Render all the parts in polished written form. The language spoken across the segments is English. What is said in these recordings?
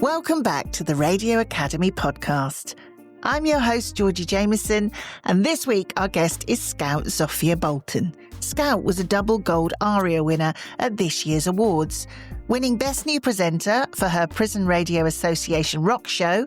Welcome back to the Radio Academy podcast. I'm your host, Georgy Jameson, and this week our guest is Scout Tzofiya Bolton. Scout was a double gold Aria winner at this year's awards, winning Best New Presenter for her Prison Radio Association rock show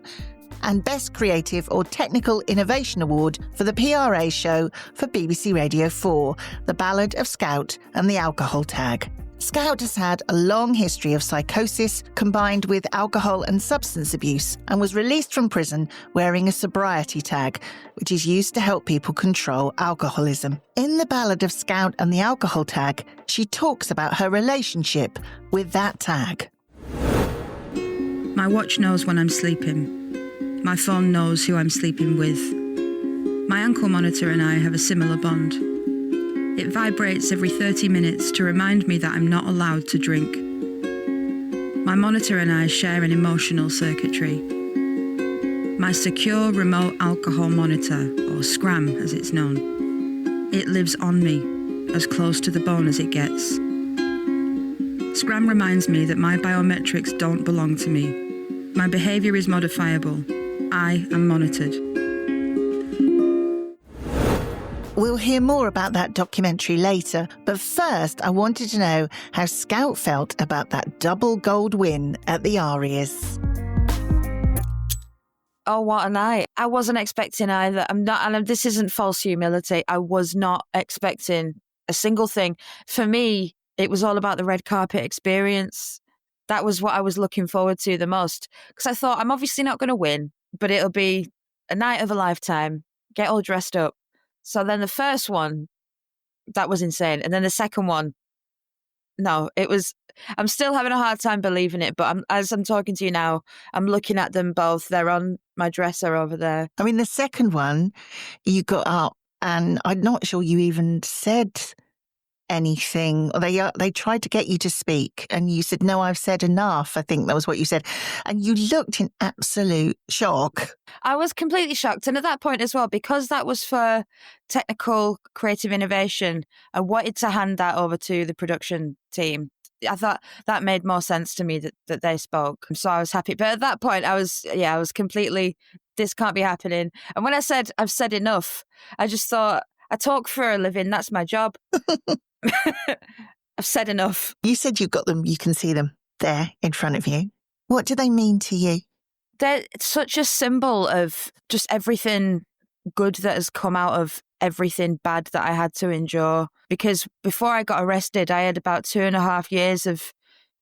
and Best Creative or Technical Innovation Award for the PRA show for BBC Radio 4, The Ballad of Scout and the Alcohol Tag. Scout has had a long history of psychosis combined with alcohol and substance abuse and was released from prison wearing a sobriety tag, which is used to help people control alcoholism. In The Ballad of Scout and the Alcohol Tag, she talks about her relationship with that tag. My watch knows when I'm sleeping. My phone knows who I'm sleeping with. My ankle monitor and I have a similar bond. It vibrates every 30 minutes to remind me that I'm not allowed to drink. My monitor and I share an emotional circuitry. My secure remote alcohol monitor, or SCRAM as it's known, it lives on me, as close to the bone as it gets. SCRAM reminds me that my biometrics don't belong to me. My behaviour is modifiable. I am monitored. We'll hear more about that documentary later, but first I wanted to know how Scout felt about that double gold win at the Arias. Oh, what a night. I wasn't expecting either. This isn't false humility. I was not expecting a single thing. For me, it was all about the red carpet experience. That was what I was looking forward to the most. Because I thought, I'm obviously not going to win, but it'll be a night of a lifetime. Get all dressed up. So then the first one, that was insane. And then the second one, no, I'm still having a hard time believing it. But as I'm talking to you now, I'm looking at them both. They're on my dresser over there. I mean, the second one, you got up and I'm not sure you even said anything. They tried to get you to speak and you said, no, I've said enough. I think that was what you said. And you looked in absolute shock. I was completely shocked. And at that point as well, because that was for technical creative innovation, I wanted to hand that over to the production team. I thought that made more sense to me that they spoke. So I was happy. But at that point, I was completely, this can't be happening. And when I said, I've said enough, I just thought, I talk for a living. That's my job. I've said enough. You said you've got them, you can see them there in front of you. What do they mean to you? They're such a symbol of just everything good that has come out of everything bad that I had to endure. Because before I got arrested, I had about 2.5 years of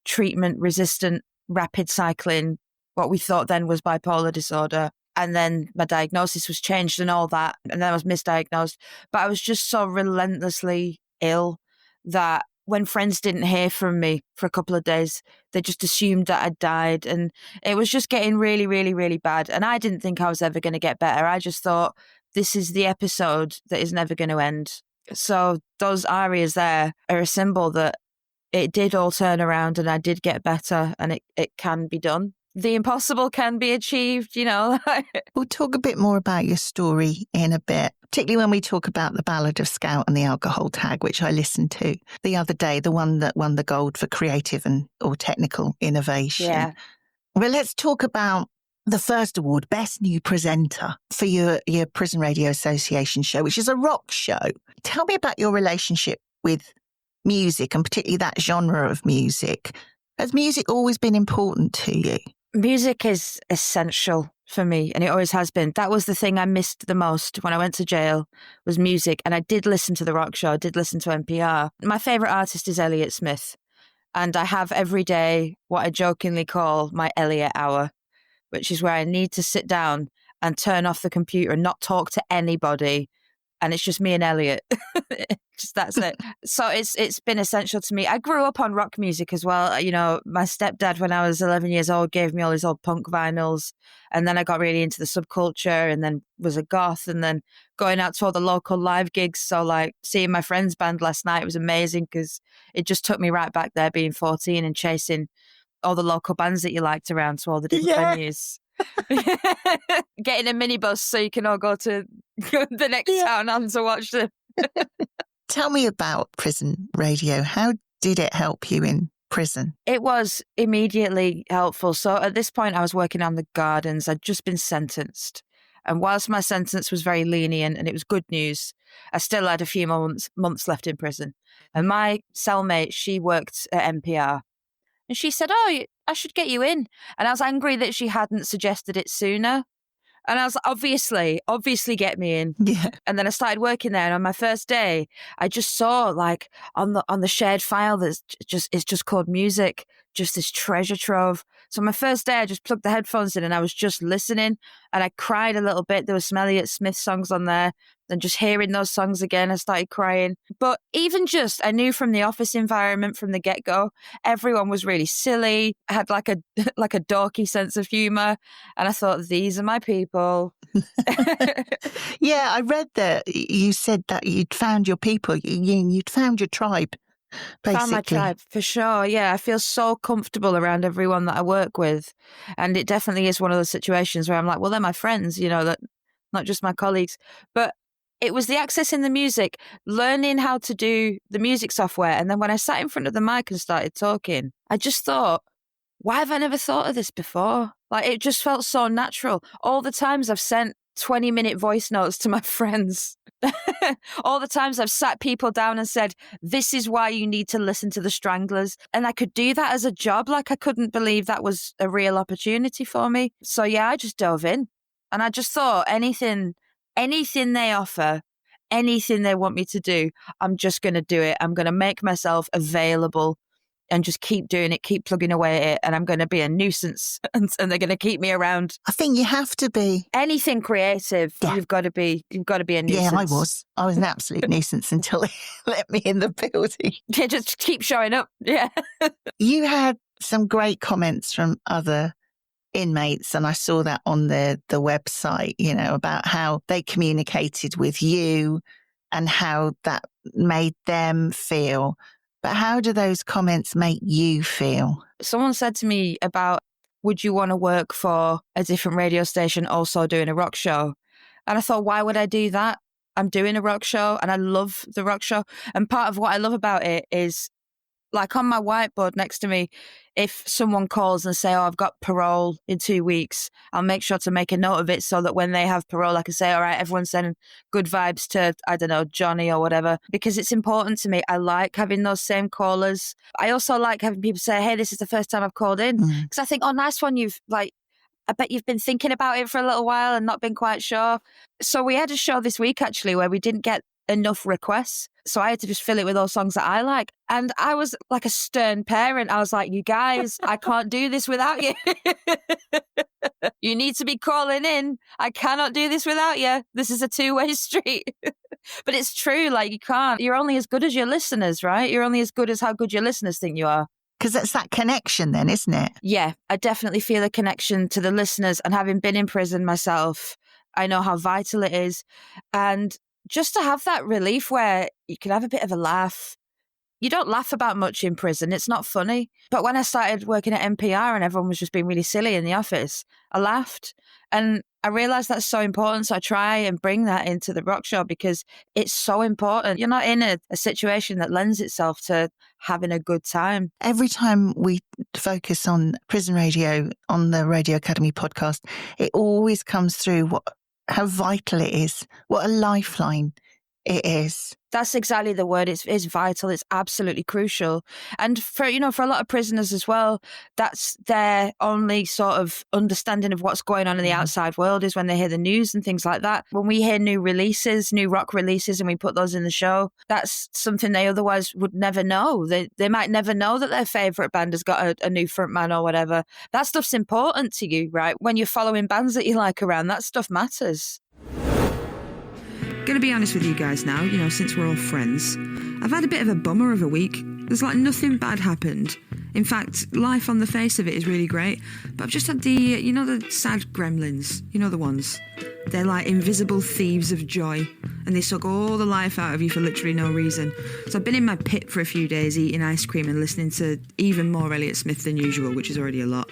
treatment-resistant rapid cycling, what we thought then was bipolar disorder. And then my diagnosis was changed and all that. And then I was misdiagnosed. But I was just so relentlessly ill that when friends didn't hear from me for a couple of days, they just assumed that I'd died. And it was just getting really, really, really bad. And I didn't think I was ever going to get better. I just thought, this is the episode that is never going to end. So those arias there are a symbol that it did all turn around and I did get better and it can be done. The impossible can be achieved, you know. We'll talk a bit more about your story in a bit, particularly when we talk about the Ballad of Scout and the Alcohol Tag, which I listened to the other day, the one that won the gold for creative or technical innovation. Yeah. Well, let's talk about the first award, Best New Presenter for your Prison Radio Association show, which is a rock show. Tell me about your relationship with music and particularly that genre of music. Has music always been important to you? Music is essential for me, and it always has been. That was the thing I missed the most when I went to jail, was music. And I did listen to the rock show. I did listen to NPR. My favourite artist is Elliott Smith. And I have every day what I jokingly call my Elliott hour, which is where I need to sit down and turn off the computer and not talk to anybody. And it's just me and Elliott. Just that's it. So it's been essential to me. I grew up on rock music as well. You know, my stepdad, when I was 11 years old, gave me all his old punk vinyls. And then I got really into the subculture and then was a goth and then going out to all the local live gigs. So like seeing my friend's band last night was amazing because it just took me right back there being 14 and chasing all the local bands that you liked around to all the different venues. Getting a minibus so you can all go to the next town on to watch them. Tell me about prison radio. How did it help you in prison? It was immediately helpful. So at this point, I was working on the gardens. I'd just been sentenced. And whilst my sentence was very lenient and it was good news, I still had a few months left in prison. And my cellmate, she worked at NPR. And she said, I should get you in. And I was angry that she hadn't suggested it sooner. And I was like, obviously get me in. Yeah. And then I started working there. And on my first day, I just saw like on the shared file it's just called music, just this treasure trove. So my first day, I just plugged the headphones in and I was just listening. And I cried a little bit. There were some Elliott Smith songs on there. And just hearing those songs again, I started crying. But even just, I knew from the office environment from the get-go, everyone was really silly, had like a dorky sense of humour. And I thought, these are my people. Yeah, I read that you said that you'd found your people, you'd found your tribe, basically. Found my tribe, for sure. Yeah, I feel so comfortable around everyone that I work with. And it definitely is one of those situations where I'm like, well, they're my friends, that not just my colleagues. But it was the access in the music, learning how to do the music software. And then when I sat in front of the mic and started talking, I just thought, why have I never thought of this before? Like, it just felt so natural. All the times I've sent 20-minute voice notes to my friends. All the times I've sat people down and said, this is why you need to listen to the Stranglers. And I could do that as a job. Like, I couldn't believe that was a real opportunity for me. So yeah, I just dove in. And I just thought anything they offer, anything they want me to do, I'm just going to do it. I'm going to make myself available and just keep doing it, keep plugging away at it. And I'm going to be a nuisance and they're going to keep me around. I think you have to be. Anything creative, yeah. You've got to be a nuisance. Yeah, I was an absolute nuisance until they let me in the building. Yeah, just keep showing up. Yeah. You had some great comments from other inmates, and I saw that on the website, about how they communicated with you and how that made them feel. But how do those comments make you feel? Someone said to me about, would you want to work for a different radio station also doing a rock show? And I thought, why would I do that? I'm doing a rock show and I love the rock show. And part of what I love about it is, like on my whiteboard next to me, if someone calls and say, I've got parole in 2 weeks, I'll make sure to make a note of it so that when they have parole, I can say, all right, everyone's sending good vibes to, I don't know, Johnny or whatever, because it's important to me. I like having those same callers. I also like having people say, hey, this is the first time I've called in. Because I think, oh, nice one. I bet you've been thinking about it for a little while and not been quite sure. So we had a show this week, actually, where we didn't get enough requests. So I had to just fill it with those songs that I like. And I was like a stern parent. I was like, you guys, I can't do this without you. You need to be calling in. I cannot do this without you. This is a two-way street. But it's true. Like, you can't. You're only as good as your listeners, right? You're only as good as how good your listeners think you are. Because that's that connection then, isn't it? Yeah, I definitely feel a connection to the listeners. And having been in prison myself, I know how vital it is. And just to have that relief where you can have a bit of a laugh. You don't laugh about much in prison. It's not funny. But when I started working at NPR and everyone was just being really silly in the office, I laughed. And I realised that's so important. So I try and bring that into the rock show because it's so important. You're not in a situation that lends itself to having a good time. Every time we focus on prison radio on the Radio Academy podcast, it always comes through how vital it is, what a lifeline it is. That's exactly the word. It's vital. It's absolutely crucial. And for a lot of prisoners as well, that's their only sort of understanding of what's going on in the outside world is when they hear the news and things like that. When we hear new rock releases, and we put those in the show, that's something they otherwise would never know. They might never know that their favourite band has got a new frontman or whatever. That stuff's important to you, right? When you're following bands that you like around, that stuff matters. Gonna be honest with you guys now, since we're all friends, I've had a bit of a bummer of a week. There's like nothing bad happened. In fact, life on the face of it is really great. But I've just had the sad gremlins, the ones. They're like invisible thieves of joy, and they suck all the life out of you for literally no reason. So I've been in my pit for a few days eating ice cream and listening to even more Elliott Smith than usual, which is already a lot.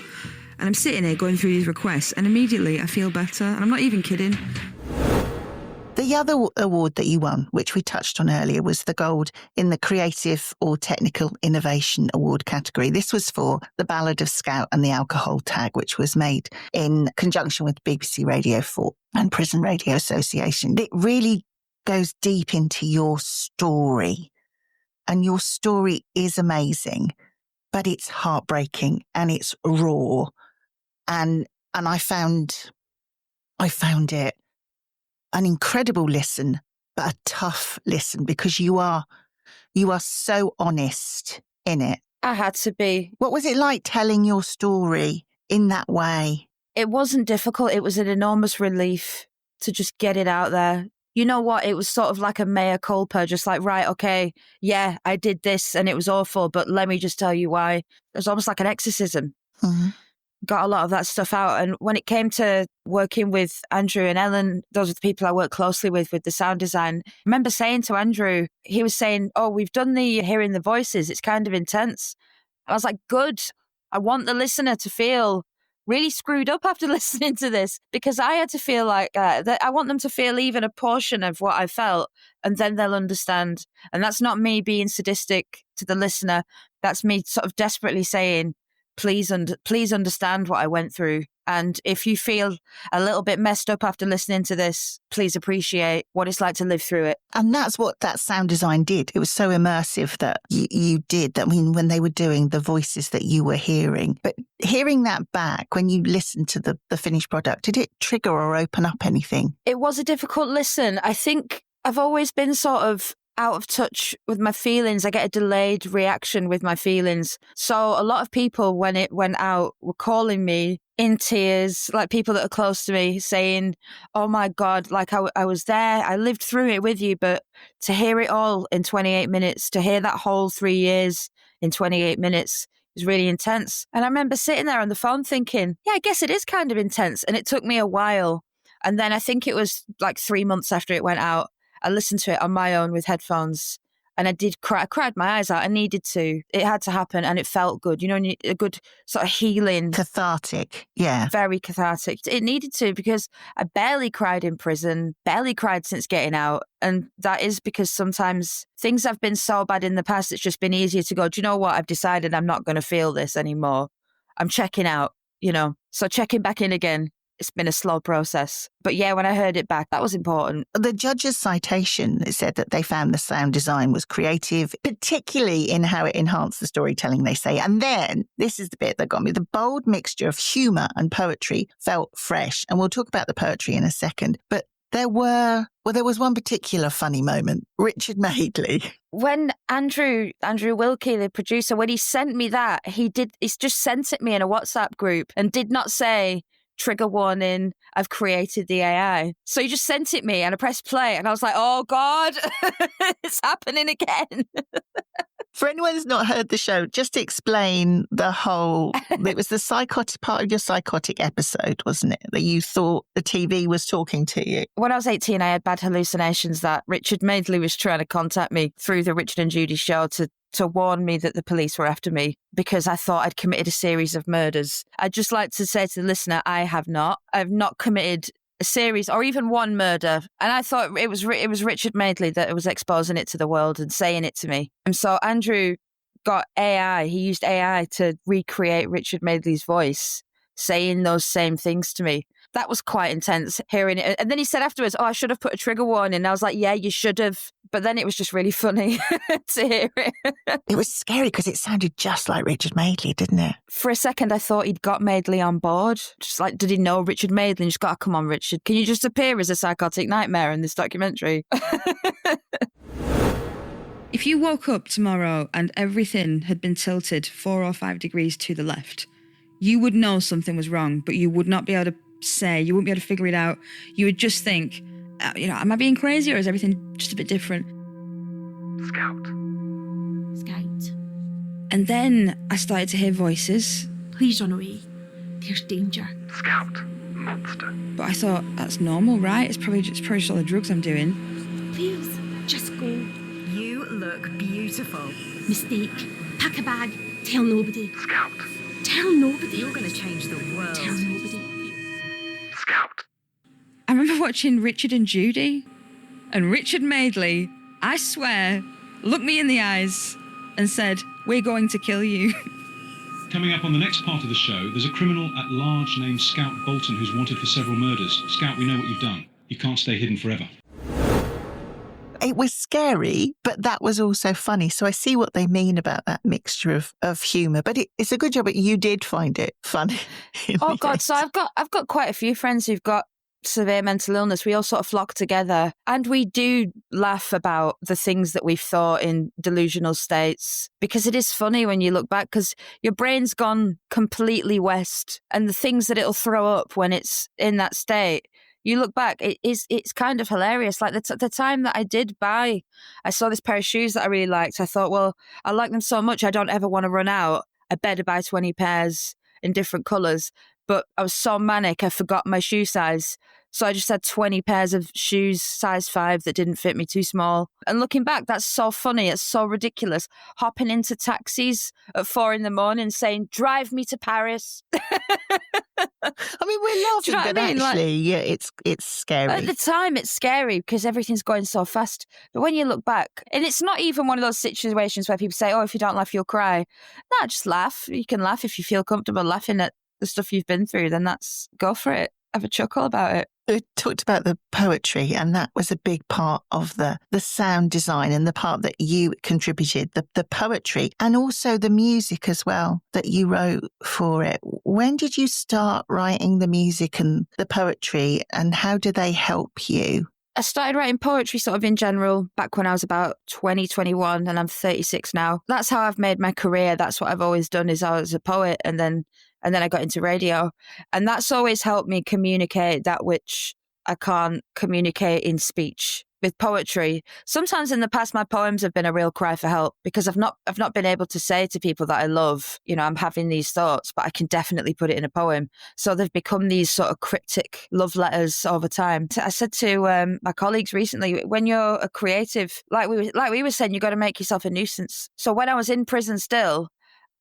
And I'm sitting here going through these requests, and immediately I feel better, and I'm not even kidding. The The other award that you won, which we touched on earlier, was the gold in the Creative or Technical Innovation Award category. This was for the Ballad of Scout and the Alcohol Tag, which was made in conjunction with BBC Radio 4 and Prison Radio Association. It really goes deep into your story, and your story is amazing, but it's heartbreaking and it's raw. And I found it an incredible listen, but a tough listen, because you are so honest in it. I had to be. What was it like telling your story in that way? It wasn't difficult. It was an enormous relief to just get it out there. You know what? It was sort of like a mea culpa, just like, right, okay, yeah, I did this and it was awful, but let me just tell you why. It was almost like an exorcism. Mm-hmm. Got a lot of that stuff out. And when it came to working with Andrew and Ellen, those are the people I work closely with the sound design. I remember saying to Andrew, he was saying, oh, we've done the hearing the voices. It's kind of intense. I was like, good. I want the listener to feel really screwed up after listening to this, because I had to feel like that. I want them to feel even a portion of what I felt, and then they'll understand. And that's not me being sadistic to the listener. That's me sort of desperately saying, please understand what I went through. And if you feel a little bit messed up after listening to this, please appreciate what it's like to live through it. And that's what that sound design did. It was so immersive that you did that. I mean, when they were doing the voices that you were hearing, but hearing that back when you listened to the finished product, did it trigger or open up anything? It was a difficult listen. I think I've always been sort of out of touch with my feelings. I get a delayed reaction with my feelings. So a lot of people, when it went out, were calling me in tears, like people that are close to me, saying, oh my God, like I was there, I lived through it with you, but to hear it all in 28 minutes, to hear that whole 3 years in 28 minutes is really intense. And I remember sitting there on the phone thinking, yeah, I guess it is kind of intense. And it took me a while. And then I think it was like 3 months after it went out, I listened to it on my own with headphones, and I did cry. I cried my eyes out. I needed to. It had to happen, and it felt good. You know, a good sort of healing. Cathartic, yeah. Very cathartic. It needed to, because I barely cried in prison, barely cried since getting out. And that is because sometimes things have been so bad in the past, it's just been easier to go, do you know what? I've decided I'm not going to feel this anymore. I'm checking out, you know. So checking back in again. It's been a slow process. But yeah, when I heard it back, that was important. The judge's citation said that they found the sound design was creative, particularly in how it enhanced the storytelling, they say. And then, this is the bit that got me, the bold mixture of humour and poetry felt fresh. And we'll talk about the poetry in a second. But there was one particular funny moment. Richard Madeley. When Andrew Wilkie, the producer, when he sent me that, he's just sent it me in a WhatsApp group and did not say, trigger warning, I've created the AI. So he just sent it me and I pressed play and I was like, oh God, it's happening again. For anyone who's not heard the show, just explain the whole, it was the psychotic part of your psychotic episode, wasn't it? That you thought the TV was talking to you. When I was 18, I had bad hallucinations that Richard Madeley was trying to contact me through the Richard and Judy show to warn me that the police were after me because I thought I'd committed a series of murders. I'd just like to say to the listener, I've not committed a series or even one murder. And I thought it was Richard Madeley that was exposing it to the world and saying it to me. And so Andrew got AI. He used AI to recreate Richard Madeley's voice, saying those same things to me. That was quite intense hearing it. And then he said afterwards, oh, I should have put a trigger warning. And I was like, yeah, you should have. But then it was just really funny to hear it. It was scary because it sounded just like Richard Madeley, didn't it? For a second, I thought he'd got Madeley on board. Just like, did he know Richard Madeley? And just got, oh, come on, Richard, can you just appear as a psychotic nightmare in this documentary? If you woke up tomorrow and everything had been tilted 4 or 5 degrees to the left, you would know something was wrong, but you would not be able to say, you wouldn't be able to figure it out. You would just think, am I being crazy or is everything just a bit different? Scout. And then I started to hear voices. Please run away. There's danger. Scout. Monster. But I thought, that's normal, right? It's probably just all the drugs I'm doing. Please, just go. You look beautiful. Mistake. Pack a bag. Tell nobody. Scout. Tell nobody. You're going to change the world. Tell nobody. Scout. I remember watching Richard and Judy And Richard Madeley, I swear, looked me in the eyes and said, "We're going to kill you." Coming up on the next part of the show, there's a criminal at large named Scout Bolton who's wanted for several murders. Scout, we know what you've done. You can't stay hidden forever. It was scary, but that was also funny. So I see what they mean about that mixture of humour. But it's a good job that you did find it funny. Oh God! So I've got quite a few friends who've got severe mental illness. We all sort of flock together, and we do laugh about the things that we've thought in delusional states, because it is funny when you look back, because your brain's gone completely west, and the things that it'll throw up when it's in that state. You look back, it's kind of hilarious. Like the time that I saw this pair of shoes that I really liked. I thought, well, I like them so much, I don't ever want to run out. I better buy 20 pairs in different colours. But I was so manic, I forgot my shoe size. So I just had 20 pairs of shoes, size 5, that didn't fit me, too small. And looking back, that's so funny. It's so ridiculous. Hopping into taxis at 4 a.m. saying, "Drive me to Paris." I mean, we're laughing, but actually, yeah, it's scary. At the time, it's scary because everything's going so fast. But when you look back, and it's not even one of those situations where people say, "Oh, if you don't laugh, you'll cry." No, just laugh. You can laugh if you feel comfortable laughing at the stuff you've been through. Then go for it. Have a chuckle about it. We talked about the poetry, and that was a big part of the sound design and the part that you contributed, the poetry, and also the music as well that you wrote for it. When did you start writing the music and the poetry, and how did they help you? I started writing poetry sort of in general back when I was about 20, 21, and I'm 36 now. That's how I've made my career. That's what I've always done, is I was a poet, and then I got into radio. And that's always helped me communicate that which I can't communicate in speech. With poetry, sometimes in the past, my poems have been a real cry for help, because I've not been able to say to people that I love, I'm having these thoughts, but I can definitely put it in a poem. So they've become these sort of cryptic love letters over time. I said to my colleagues recently, when you're a creative, like we were saying, you got to make yourself a nuisance. So when I was in prison still,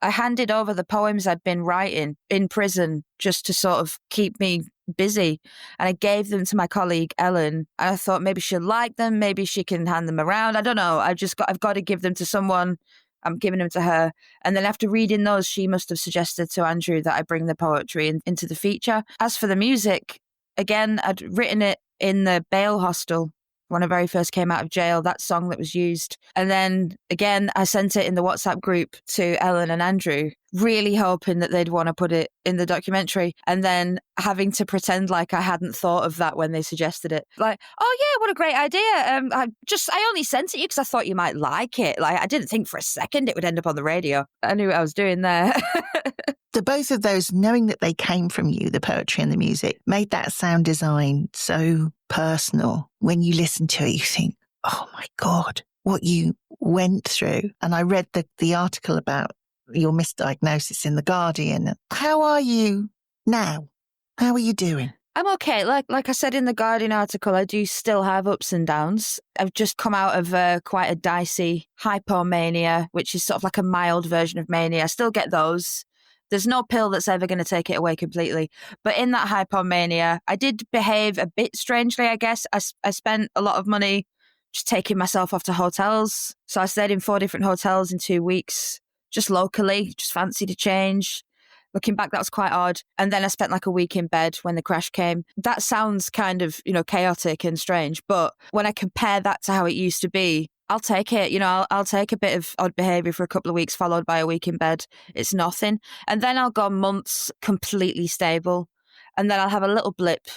I handed over the poems I'd been writing in prison just to sort of keep me busy. And I gave them to my colleague, Ellen. And I thought maybe she'll like them. Maybe she can hand them around. I don't know. I've got to give them to someone. I'm giving them to her. And then after reading those, she must have suggested to Andrew that I bring the poetry into the feature. As for the music, again, I'd written it in the bail hostel when I very first came out of jail, that song that was used. And then again, I sent it in the WhatsApp group to Ellen and Andrew, really hoping that they'd want to put it in the documentary, and then having to pretend like I hadn't thought of that when they suggested it. Like, "Oh yeah, what a great idea. I only sent it you because I thought you might like it. Like, I didn't think for a second it would end up on the radio." I knew what I was doing there. The both of those, knowing that they came from you, the poetry and the music, made that sound design so personal. When you listen to it, you think, oh my God, what you went through. And I read the article about your misdiagnosis in The Guardian. How are you now? How are you doing? I'm okay. Like I said in the Guardian article, I do still have ups and downs. I've just come out of quite a dicey hypomania, which is sort of like a mild version of mania. I still get those. There's no pill that's ever going to take it away completely. But in that hypomania, I did behave a bit strangely, I guess. I spent a lot of money just taking myself off to hotels. So I stayed in 4 different hotels in 2 weeks, just locally, just fancied a change. Looking back, that was quite odd. And then I spent like a week in bed when the crash came. That sounds kind of, chaotic and strange. But when I compare that to how it used to be, I'll take it. I'll take a bit of odd behaviour for a couple of weeks, followed by a week in bed. It's nothing. And then I'll go months completely stable. And then I'll have a little blip.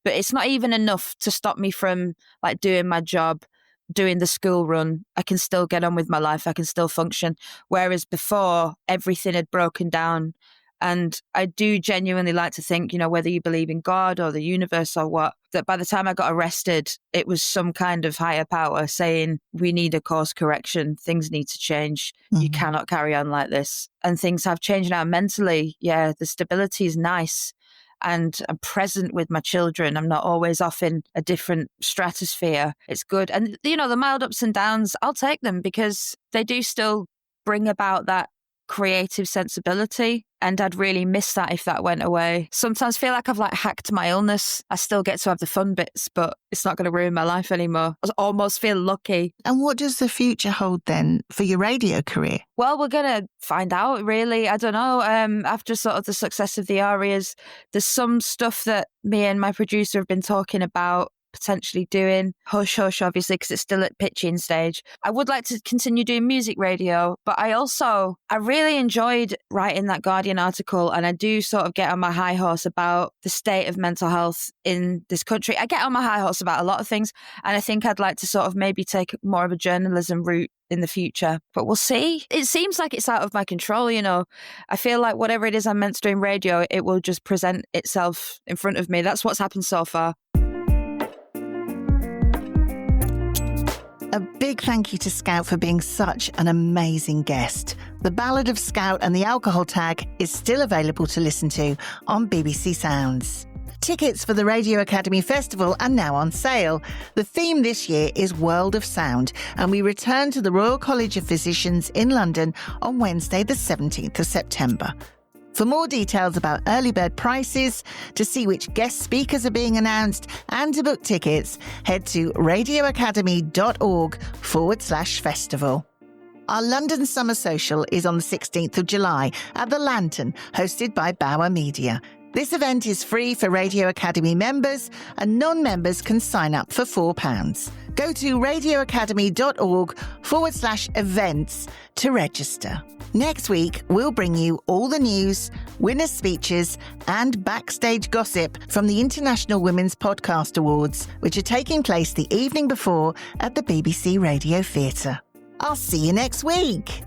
But it's not even enough to stop me from like doing my job, doing the school run. I can still get on with my life. I can still function. Whereas before, everything had broken down. And I do genuinely like to think, whether you believe in God or the universe or what, that by the time I got arrested, it was some kind of higher power saying, we need a course correction. Things need to change. Mm-hmm. You cannot carry on like this. And things have changed now mentally. Yeah, the stability is nice. And I'm present with my children. I'm not always off in a different stratosphere. It's good. And, the mild ups and downs, I'll take them because they do still bring about that creative sensibility. And I'd really miss that if that went away. Sometimes feel like I've like hacked my illness. I still get to have the fun bits, but it's not going to ruin my life anymore. I almost feel lucky. And what does the future hold then for your radio career? Well, we're going to find out, really. I don't know. After sort of the success of the Arias, there's some stuff that me and my producer have been talking about potentially doing. Hush Hush, obviously, because it's still at pitching stage. I would like to continue doing music radio, but I really enjoyed writing that Guardian article, and I do sort of get on my high horse about the state of mental health in this country. I get on my high horse about a lot of things, and I think I'd like to sort of maybe take more of a journalism route in the future, but we'll see. It seems like it's out of my control, you know. I feel like whatever it is I'm meant to do in radio, it will just present itself in front of me. That's what's happened so far. A big thank you to Scout for being such an amazing guest. The Ballad of Scout and the Alcohol Tag is still available to listen to on BBC Sounds. Tickets for the Radio Academy Festival are now on sale. The theme this year is World of Sound, and we return to the Royal College of Physicians in London on Wednesday the 17th of September. For more details about early bird prices, to see which guest speakers are being announced, and to book tickets, head to radioacademy.org/festival. Our London Summer Social is on the 16th of July at the Lantern, hosted by Bauer Media. This event is free for Radio Academy members, and non-members can sign up for £4. Go to radioacademy.org/events to register. Next week, we'll bring you all the news, winners' speeches, and backstage gossip from the International Women's Podcast Awards, which are taking place the evening before at the BBC Radio Theatre. I'll see you next week.